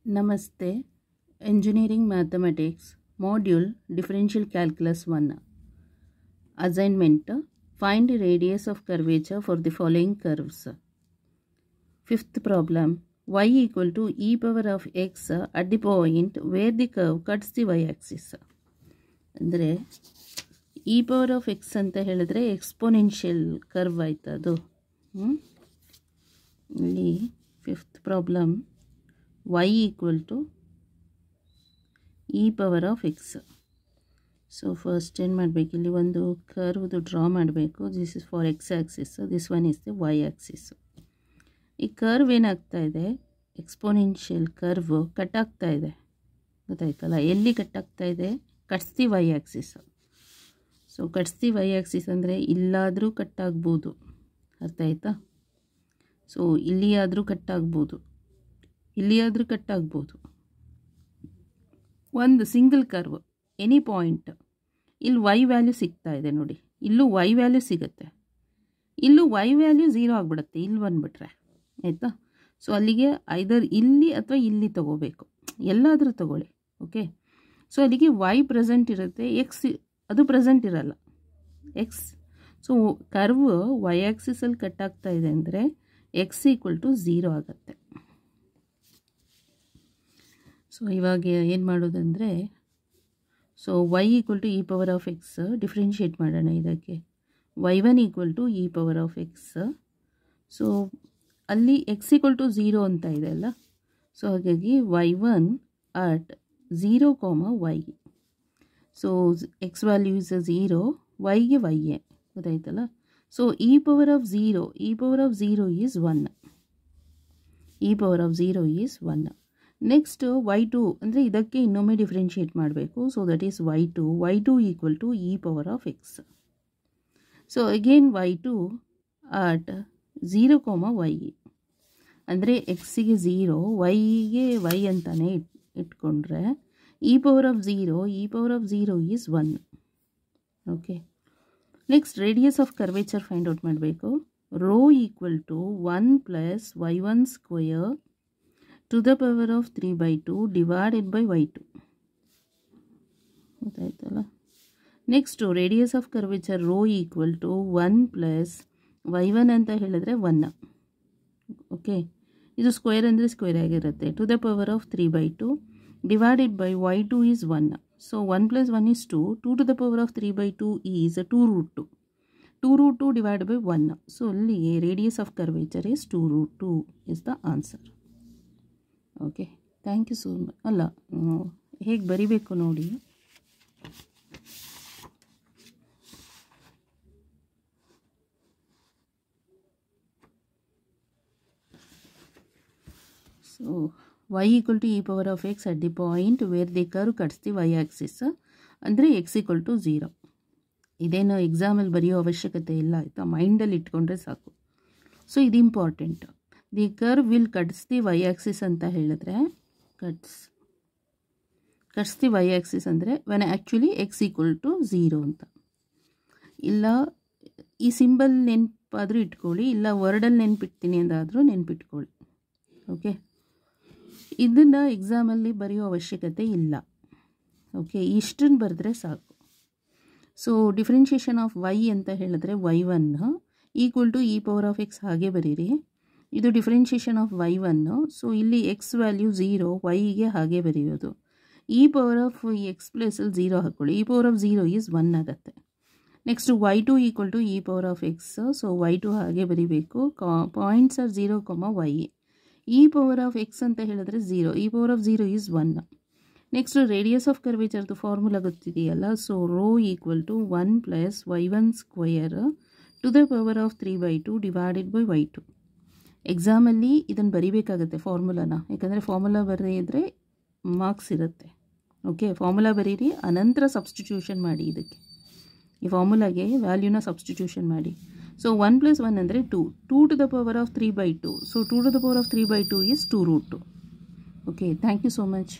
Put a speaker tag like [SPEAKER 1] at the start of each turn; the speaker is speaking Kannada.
[SPEAKER 1] Namaste. Engineering Mathematics Module Differential Calculus 1. Assignment: Find the radius of curvature for the following curves. Fifth problem: y equal to e power of x at the point where the curve cuts the y-axis. ಅಂದರೆ e power of x ಅಂತ ಹೇಳಿದ್ರೆ ಎಕ್ಸ್ಪೋನೆನ್ಷಿಯಲ್ ಕರ್ವ್ ಆಯ್ತು ಅದು. ಇಲ್ಲಿ fifth problem y equal to e power of x. So first ಏನು ಮಾಡಬೇಕು, ಇಲ್ಲಿ ಒಂದು ಕರ್ವ್ದು ಡ್ರಾ ಮಾಡಬೇಕು. This is for x axis, this one is the y axis. ಈ ಕರ್ವ್ ಏನಾಗ್ತಾ ಇದೆ, ಎಕ್ಸ್ಪೋನೆನ್ಷಿಯಲ್ ಕರ್ವ್ ಕಟ್ ಆಗ್ತಾ ಇದೆ, ಗೊತ್ತಾಯ್ತಲ್ಲ. ಎಲ್ಲಿ ಕಟ್ ಆಗ್ತಾ ಇದೆ, cuts the y axis. So cuts the y axis ಅಂದರೆ ಇಲ್ಲಾದರೂ ಕಟ್ ಆಗ್ಬೋದು, ಅರ್ಥ ಆಯ್ತಾ. ಸೊ ಇಲ್ಲಿಯಾದರೂ ಕಟ್ ಆಗ್ಬೋದು, ಇಲ್ಲಿಯಾದರೂ ಕಟ್ ಆಗ್ಬೋದು. ಒಂದು ಸಿಂಗಲ್ ಕರ್ವ್ ಎನಿ ಪಾಯಿಂಟ್, ಇಲ್ಲಿ ವೈ ವ್ಯಾಲ್ಯೂ ಸಿಗ್ತಾ ಇದೆ ನೋಡಿ, ಇಲ್ಲೂ ವೈ ವ್ಯಾಲ್ಯೂ ಸಿಗುತ್ತೆ, ಇಲ್ಲೂ ವೈ ವ್ಯಾಲ್ಯೂ 0 ಆಗಿಬಿಡುತ್ತೆ ಇಲ್ಲಿ ಬಂದುಬಿಟ್ರೆ, ಆಯಿತಾ. ಸೊ ಅಲ್ಲಿಗೆ ಐದರ್ ಇಲ್ಲಿ ಅಥವಾ ಇಲ್ಲಿ ತೊಗೋಬೇಕು, ಎಲ್ಲಾದರೂ ತೊಗೊಳ್ಳಿ, ಓಕೆ. ಸೊ ಅಲ್ಲಿಗೆ ವೈ ಪ್ರೆಸೆಂಟ್ ಇರುತ್ತೆ, ಎಕ್ಸ್ ಅದು ಪ್ರೆಸೆಂಟ್ ಇರಲ್ಲ, ಎಕ್ಸ್. ಸೊ ಕರ್ವ್ ವೈ ಆ್ಯಕ್ಸಿಸಲ್ಲಿ ಕಟ್ ಆಗ್ತಾ ಇದೆ ಅಂದರೆ ಎಕ್ಸ್ ಈಕ್ವಲ್ ಟು 0 ಆಗುತ್ತೆ. ಸೊ ಇವಾಗ ಏನು ಮಾಡೋದಂದರೆ, so y equal to e power of x differentiate ಮಾಡೋಣ ಇದಕ್ಕೆ. y1 equal to e power of x. So ಅಲ್ಲಿ ಎಕ್ಸ್ ಈಕ್ವಲ್ ಟು 0 ಅಂತ ಇದೆ ಅಲ್ಲ, ಸೊ ಹಾಗಾಗಿ y1 at 0, y. So x value is 0, ವೈಗೆ ವೈಯೇ, ಗೊತ್ತಾಯ್ತಲ್ಲ. So e power of 0, e power of 0 is 1, e power of 0 is 1. Next y2 ಅಂದರೆ ಇದಕ್ಕೆ ಇನ್ನೊಮ್ಮೆ ಡಿಫ್ರೆನ್ಷಿಯೇಟ್ ಮಾಡಬೇಕು. So that is y2 equal to e power of x. So again y2 at 0, y. ಅಂದರೆ ಎಕ್ಸಿಗೆ 0, ವೈಗೆ ವೈ ಅಂತಾನೆ ಇಟ್ಕೊಂಡ್ರೆ e power of 0, e power of 0 is 1, okay. Next radius of curvature find out ಮಾಡಬೇಕು. Rho equal to 1 plus y1 square to the power of 3/2 divided by y2, ಗೊತ್ತಾಯ್ತಲ್ಲ. Next radius of curvature rho equal to 1 plus y1 ಅಂತ ಹೇಳಿದ್ರೆ 1, ಓಕೆ. ಇದು ಸ್ಕ್ವೇರ್ ಅಂದರೆ ಸ್ಕ್ವೇರ್ ಆಗಿರುತ್ತೆ, to the power of 3/2 divided by y2 is 1. So 1 plus 1 is 2, 2 to the power of 3/2 is 2√2, 2√2 divide by 1. So ಅಲ್ಲಿ radius of curvature is 2√2 is the answer, okay. Thank you so much. ಅಲ್ಲ, ಹೇಗೆ ಬರಿಬೇಕು ನೋಡಿ. So y equal to e power of x at the point where the curve cuts the y axis, ಅಂದರೆ ಎಕ್ಸ್ ಈಕ್ವಲ್ ಟು 0. ಇದೇನು ಎಕ್ಸಾಮಲ್ಲಿ ಬರೆಯೋ ಅವಶ್ಯಕತೆ ಇಲ್ಲ, ಆಯಿತಾ, ಮೈಂಡಲ್ಲಿ ಇಟ್ಕೊಂಡ್ರೆ ಸಾಕು. ಸೊ ಇದು important. The curve will cuts the y axis ಅಂತ ಹೇಳಿದ್ರೆ, ಕಟ್ಸ್ ದಿ ವೈ ಆ್ಯಕ್ಸಿಸ್ ಅಂದರೆ when actually x equal to 0 ಅಂತ. ಇಲ್ಲ ಈ ಸಿಂಬಲ್ ನೆನಪಾದರೂ ಇಟ್ಕೊಳ್ಳಿ, ಇಲ್ಲ ವರ್ಡಲ್ಲಿ ನೆನಪಿಡ್ತೀನಿ ಅಂದಾದರೂ ನೆನಪಿಟ್ಕೊಳ್ಳಿ, ಓಕೆ. ಇದನ್ನು ಎಕ್ಸಾಮಲ್ಲಿ ಬರೆಯೋ ಅವಶ್ಯಕತೆ ಇಲ್ಲ, ಓಕೆ. ಇಷ್ಟನ್ನು ಬರೆದ್ರೆ ಸಾಕು. ಸೊ ಡಿಫ್ರೆನ್ಷಿಯೇಷನ್ ಆಫ್ ವೈ ಅಂತ ಹೇಳಿದ್ರೆ y1 equal to e power of x ಹಾಗೆ ಬರೀರಿ. ಇದು ಡಿಫ್ರೆನ್ಷಿಯೇಷನ್ ಆಫ್ y1. ಸೊ ಇಲ್ಲಿ ಎಕ್ಸ್ ವ್ಯಾಲ್ಯೂ 0, ವೈಗೆ ಹಾಗೆ ಬರೆಯೋದು. ಇ ಪವರ್ ಆಫ್ ಎಕ್ಸ್ ಪ್ಲೇಸಲ್ಲಿ 0 ಹಾಕ್ಕೊಳ್ಳಿ, ಇ ಪವರ್ ಆಫ್ 0 ಈಸ್ 1 ಆಗುತ್ತೆ. Next y2 equal to e power of x. So y2 ಹಾಗೆ ಬರೀಬೇಕು. Points are 0, y. E power of x ಅಂತ ಹೇಳಿದ್ರೆ 0, e power of 0 is 1. Next radius of ಕರ್ವೇಚರ್ದು ಫಾರ್ಮುಲಾ ಗೊತ್ತಿದೆಯಲ್ಲ. So rho equal to 1 plus y1 square to the power of 3/2 divided by y2. ಎಕ್ಸಾಮಲ್ಲಿ ಇದನ್ನು ಬರೀಬೇಕಾಗತ್ತೆ ಫಾರ್ಮುಲಾನ, ಯಾಕಂದರೆ ಫಾರ್ಮುಲಾ ಬರೆಯಿದ್ರೆ ಮಾರ್ಕ್ಸ್ ಇರುತ್ತೆ, ಓಕೆ. ಫಾರ್ಮುಲಾ ಬರೀರಿ, ಅನಂತರ ಸಬ್ಸ್ಟಿಟ್ಯೂಷನ್ ಮಾಡಿ. ಇದಕ್ಕೆ ಈ ಫಾರ್ಮುಲಾಗೆ ವ್ಯಾಲ್ಯೂನ ಸಬ್ಸ್ಟಿಟ್ಯೂಷನ್ ಮಾಡಿ. ಸೊ 1 ಪ್ಲಸ್ 1 ಅಂದರೆ 2, 2 to the power of 3/2. So 2 to the power of 3/2 is 2√2, okay. Thank you so much.